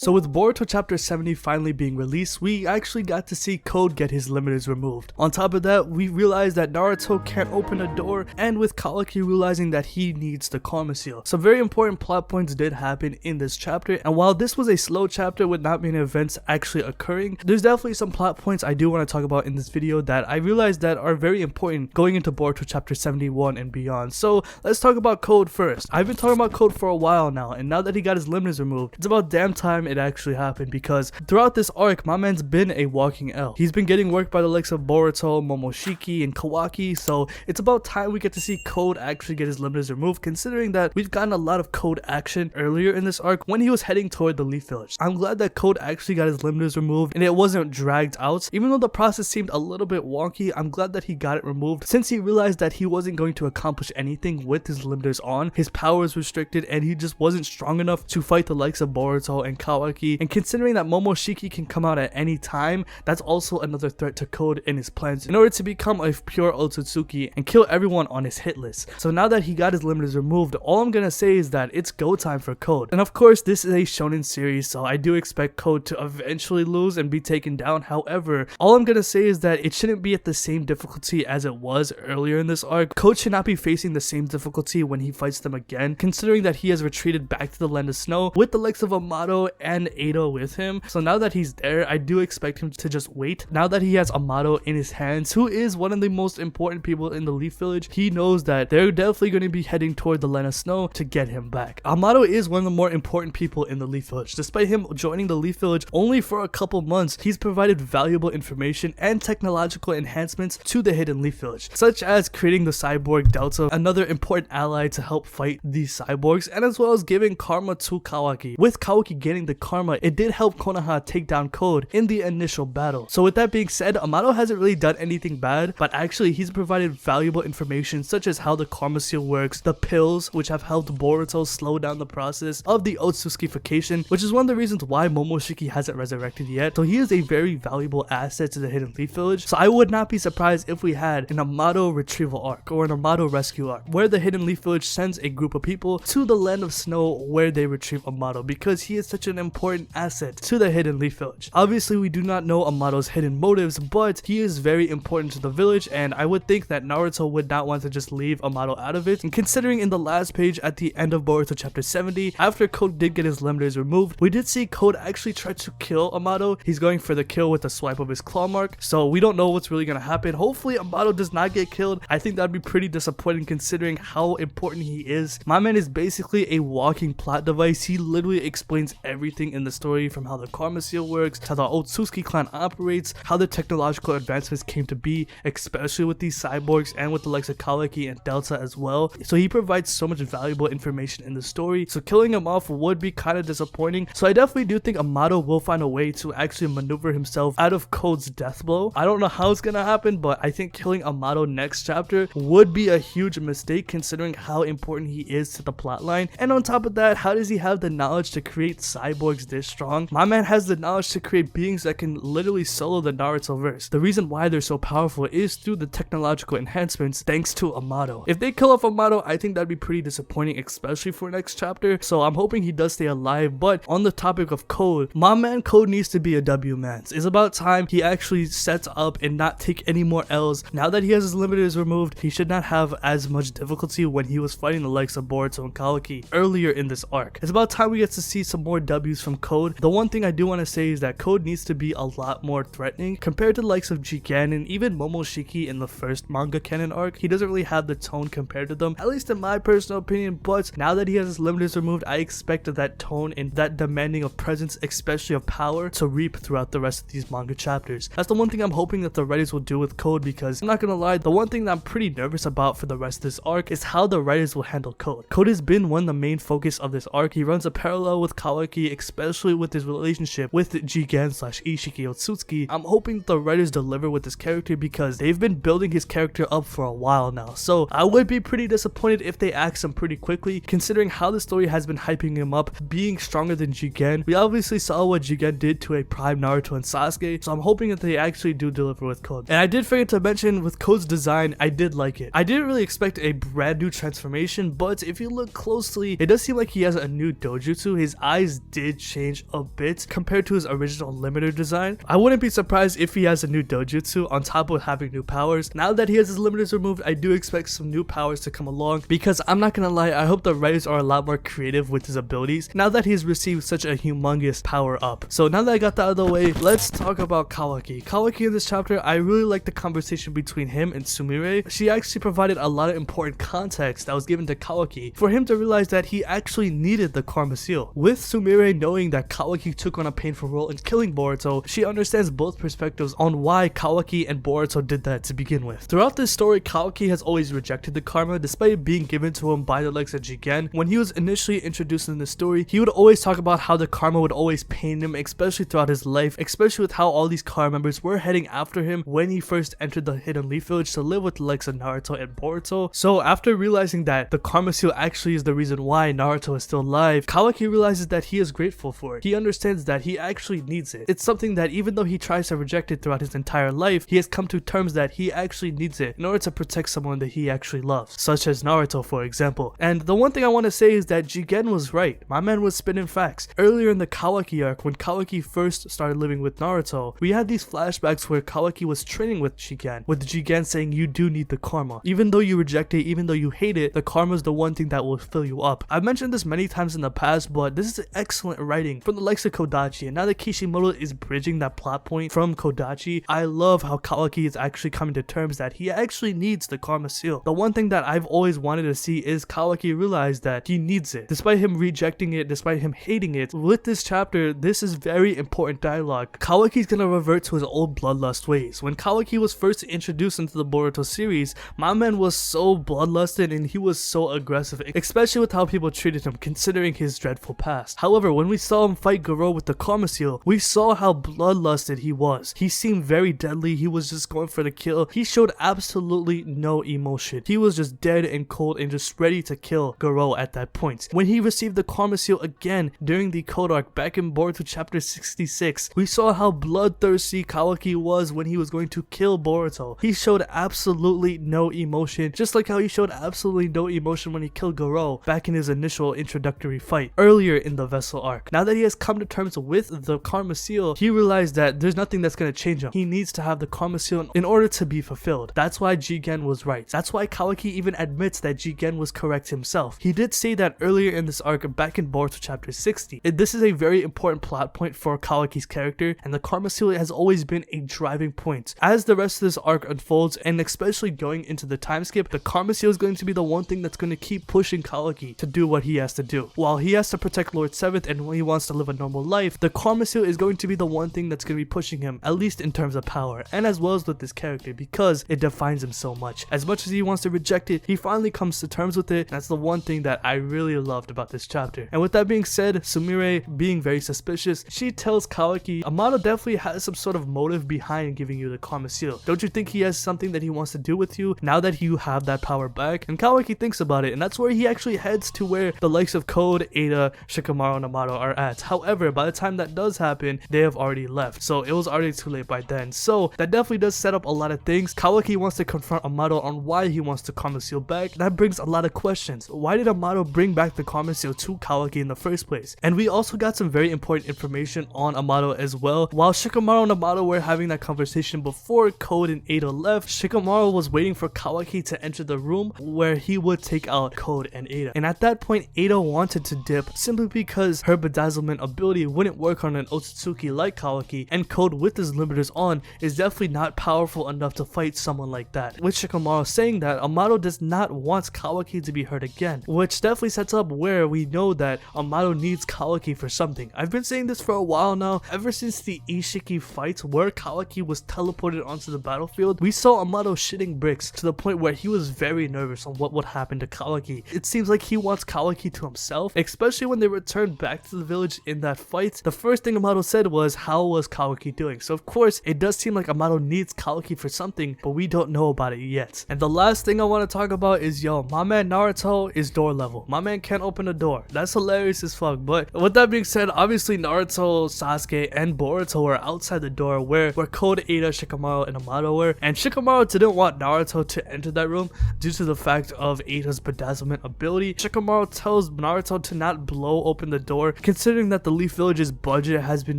So with Boruto chapter 70 finally being released, we actually got to see Code get his limiters removed. On top of that, we realized that Naruto can't open a door, and with Kawaki realizing that he needs the karma seal. Some very important plot points did happen in this chapter, and while this was a slow chapter with not many events actually occurring, there's definitely some plot points I do want to talk about in this video that I realized that are very important going into Boruto chapter 71 and beyond. So let's talk about Code first. I've been talking about Code for a while now, and now that he got his limiters removed, it's about damn time it actually happened, because throughout this arc, my man's been a walking L. He's been getting work by the likes of Boruto, Momoshiki, and Kawaki, so it's about time we get to see Code actually get his limiters removed, considering that we've gotten a lot of Code action earlier in this arc when he was heading toward the Leaf Village. I'm glad that Code actually got his limiters removed and it wasn't dragged out. Even though the process seemed a little bit wonky, I'm glad that he got it removed, since he realized that he wasn't going to accomplish anything with his limiters on. His power was restricted and he just wasn't strong enough to fight the likes of Boruto and Kawaki, and considering that Momoshiki can come out at any time, that's also another threat to Code in his plans in order to become a pure Otsutsuki and kill everyone on his hit list. So now that he got his limiters removed, all I'm gonna say is that it's go time for Code. And of course, this is a shonen series, so I do expect Code to eventually lose and be taken down. However, all I'm gonna say is that it shouldn't be at the same difficulty as it was earlier in this arc. Code should not be facing the same difficulty when he fights them again, considering that he has retreated back to the Land of Snow with the likes of Amato and Ado with him. So now that he's there, I do expect him to just wait. Now that he has Amato in his hands, who is one of the most important people in the Leaf Village, he knows that they're definitely going to be heading toward the Land of Snow to get him back. Amato is one of the more important people in the Leaf Village. Despite him joining the Leaf Village only for a couple months, he's provided valuable information and technological enhancements to the hidden Leaf Village, such as creating the cyborg Delta, another important ally to help fight these cyborgs, and as well as giving karma to Kawaki. With Kawaki getting the karma, it did help Konoha take down Code in the initial battle. So with that being said, Amato hasn't really done anything bad, but actually he's provided valuable information such as how the karma seal works, the pills which have helped Boruto slow down the process of the Otsukification, which is one of the reasons why Momoshiki hasn't resurrected yet. So he is a very valuable asset to the hidden Leaf Village. So I would not be surprised if we had an Amato retrieval arc or an Amato rescue arc where the hidden Leaf Village sends a group of people to the Land of Snow where they retrieve Amato, because he is such an important asset to the hidden Leaf Village. Obviously we do not know Amato's hidden motives, but he is very important to the village, and I would think that Naruto would not want to just leave Amato out of it. And considering in the last page at the end of Boruto chapter 70, after Code did get his limiters removed, we did see Code actually try to kill Amato. He's going for the kill with a swipe of his claw mark, so we don't know what's really gonna happen. Hopefully Amato does not get killed. I think that'd be pretty disappointing considering how important he is. My man is basically a walking plot device. He literally explains everything in the story, from how the karma seal works, how the Otsutsuki clan operates, how the technological advancements came to be, especially with these cyborgs and with the likes of Kawaki and Delta as well. So he provides so much valuable information in the story, so killing him off would be kind of disappointing. So I definitely do think Amato will find a way to actually maneuver himself out of Code's death blow. I don't know how it's gonna happen, but I think killing Amato next chapter would be a huge mistake considering how important he is to the plotline. And on top of that, how does he have the knowledge to create cyborgs this strong? My man has the knowledge to create beings that can literally solo the Naruto verse. The reason why they're so powerful is through the technological enhancements thanks to Amato. If they kill off Amato, I think that'd be pretty disappointing, especially for next chapter, so I'm hoping he does stay alive. But on the topic of Code, my man Code needs to be a W man. It's about time he actually sets up and not take any more L's. Now that he has his limiters removed, he should not have as much difficulty when he was fighting the likes of Boruto and Kawaki earlier in this arc. It's about time we get to see some more W's from Code. The one thing I do want to say is that Code needs to be a lot more threatening compared to the likes of Jigen and even Momoshiki in the first manga canon arc. He doesn't really have the tone compared to them, at least in my personal opinion, but now that he has his limiters removed, I expect that tone and that demanding of presence, especially of power, to reap throughout the rest of these manga chapters. That's the one thing I'm hoping that the writers will do with Code, because I'm not gonna lie, the one thing that I'm pretty nervous about for the rest of this arc is how the writers will handle Code. Code has been one of the main focus of this arc. He runs a parallel with Kawaki, especially with his relationship with Jigen / Ishiki Otsutsuki. I'm hoping that the writers deliver with this character because they've been building his character up for a while now. So I would be pretty disappointed if they axe him pretty quickly, considering how the story has been hyping him up, being stronger than Jigen. We obviously saw what Jigen did to a prime Naruto and Sasuke, so I'm hoping that they actually do deliver with Code. And I did forget to mention, with Code's design, I did like it. I didn't really expect a brand new transformation, but if you look closely, it does seem like he has a new dojutsu. His eyes did did change a bit compared to his original limiter design. I wouldn't be surprised if he has a new dojutsu on top of having new powers. Now that he has his limiters removed, I do expect some new powers to come along, because I'm not gonna lie, I hope the writers are a lot more creative with his abilities now that he's received such a humongous power up. So now that I got that out of the way, let's talk about Kawaki. Kawaki in this chapter, I really like the conversation between him and Sumire. She actually provided a lot of important context that was given to Kawaki for him to realize that he actually needed the Karma Seal. With Sumire knowing that Kawaki took on a painful role in killing Boruto, she understands both perspectives on why Kawaki and Boruto did that to begin with. Throughout this story, Kawaki has always rejected the karma despite it being given to him by the likes of Jigen. When he was initially introduced in the story, he would always talk about how the karma would always pain him, especially throughout his life, especially with how all these karma members were heading after him when he first entered the Hidden Leaf Village to live with the likes of Naruto and Boruto. So after realizing that the Karma Seal actually is the reason why Naruto is still alive, Kawaki realizes that he is grateful for it. He understands that he actually needs it. It's something that even though he tries to reject it throughout his entire life, he has come to terms that he actually needs it in order to protect someone that he actually loves, such as Naruto for example. And the one thing I want to say is that Jigen was right. My man was spinning facts. Earlier in the Kawaki arc, when Kawaki first started living with Naruto, we had these flashbacks where Kawaki was training with Jigen saying you do need the karma. Even though you reject it, even though you hate it, the karma is the one thing that will fill you up. I've mentioned this many times in the past, but this is excellent writing from the likes of Kodachi, and now that Kishimoto is bridging that plot point from Kodachi, I love how Kawaki is actually coming to terms that he actually needs the Karma Seal. The one thing that I've always wanted to see is Kawaki realize that he needs it. Despite him rejecting it, despite him hating it, with this chapter, this is very important dialogue. Kawaki's gonna revert to his old bloodlust ways. When Kawaki was first introduced into the Boruto series, my man was so bloodlusted and he was so aggressive, especially with how people treated him considering his dreadful past. However, when we saw him fight Gojo with the Karma Seal, we saw how bloodlusted he was. He seemed very deadly, he was just going for the kill. He showed absolutely no emotion. He was just dead and cold and just ready to kill Gojo at that point. When he received the Karma Seal again during the Code Arc back in Boruto chapter 66, we saw how bloodthirsty Kawaki was when he was going to kill Boruto. He showed absolutely no emotion, just like how he showed absolutely no emotion when he killed Gojo back in his initial introductory fight earlier in the Vessel arc. Now that he has come to terms with the Karma Seal, he realized that there's nothing that's going to change him. He needs to have the Karma Seal in order to be fulfilled. That's why Jigen was right. That's why Kawaki even admits that Jigen was correct himself. He did say that earlier in this arc back in Boruto chapter 60. This is a very important plot point for Kawaki's character, and the Karma Seal has always been a driving point. As the rest of this arc unfolds, and especially going into the time skip, the Karma Seal is going to be the one thing that's going to keep pushing Kawaki to do what he has to do. While he has to protect Lord Seventh and when he wants to live a normal life, the Karma Seal is going to be the one thing that's going to be pushing him, at least in terms of power, and as well as with this character, because it defines him so much. As much as he wants to reject it, he finally comes to terms with it. That's the one thing that I really loved about this chapter. And with that being said, Sumire, being very suspicious, she tells Kawaki, Amado definitely has some sort of motive behind giving you the Karma Seal. Don't you think he has something that he wants to do with you now that you have that power back? And Kawaki thinks about it, and that's where he actually heads to where the likes of Code, Ada, Shikamaru, and Amado are at. However, by the time that does happen, they have already left, so it was already too late by then. So that definitely does set up a lot of things. Kawaki wants to confront Amado on why he wants the Karma Seal back. That brings a lot of questions. Why did Amado bring back the Karma Seal to Kawaki in the first place? And we also got some very important information on Amado as well. While Shikamaru and Amado were having that conversation before Code and Ada left, Shikamaru was waiting for Kawaki to enter the room where he would take out Code and Ada. And at that point, Ada wanted to dip simply because her bedazzlement ability wouldn't work on an Otsutsuki like Kawaki, and Code with his limiters on is definitely not powerful enough to fight someone like that. With Shikamaru saying that, Amado does not want Kawaki to be hurt again, which definitely sets up where we know that Amado needs Kawaki for something. I've been saying this for a while now. Ever since the Ishiki fights where Kawaki was teleported onto the battlefield, we saw Amado shitting bricks to the point where he was very nervous on what would happen to Kawaki. It seems like he wants Kawaki to himself, especially when they returned back to the village in that fight. The first thing Amado said was, how was Kawaki doing? So of course, it does seem like Amado needs Kawaki for something, but we don't know about it yet. And the last thing I want to talk about is, yo, my man Naruto is door level. My man can't open a door. That's hilarious as fuck. But with that being said, obviously Naruto, Sasuke, and Boruto were outside the door where Code, Ada, Shikamaru, and Amado were. And Shikamaru didn't want Naruto to enter that room due to the fact of Ada's bedazzlement ability. Shikamaru tells Naruto to not blow open the door considering that the Leaf Village's budget has been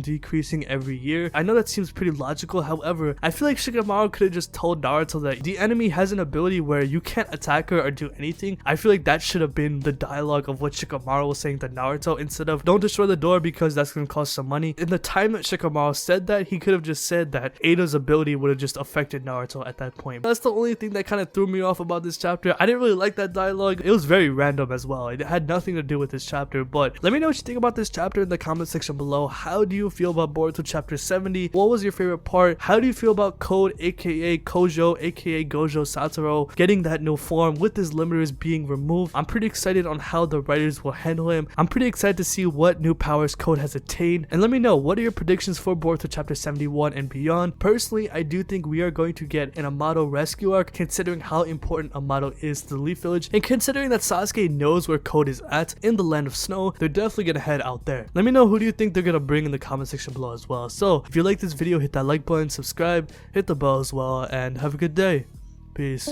decreasing every year. I know that seems pretty logical, however, I feel like Shikamaru could have just told Naruto that the enemy has an ability where you can't attack her or do anything. I feel like that should have been the dialogue of what Shikamaru was saying to Naruto, instead of don't destroy the door because that's gonna cost some money. In the time that Shikamaru said that, he could have just said that Ada's ability would have just affected Naruto at that point. That's the only thing that kind of threw me off about this chapter. I didn't really like that dialogue. It was very random as well. It had nothing to do with this chapter, but let me know what you think about this chapter in the comment section below. How do you feel about Boruto chapter 70? What was your favorite part? How do you feel about Code aka Kojo aka Gojo Satoru getting that new form with his limiters being removed? I'm pretty excited on how the writers will handle him. I'm pretty excited to see what new powers Code has attained, and let me know what are your predictions for Boruto chapter 71 and beyond. Personally, I do think we are going to get an Amato rescue arc, considering how important Amato is to the Leaf Village, and considering that Sasuke knows where Code is at in the land of snow. They're definitely gonna head out there. Let me know who do you think they're gonna bring in the comment section below as well. So if you like this video, hit that like button, subscribe, hit the bell as well, and have a good day. Peace.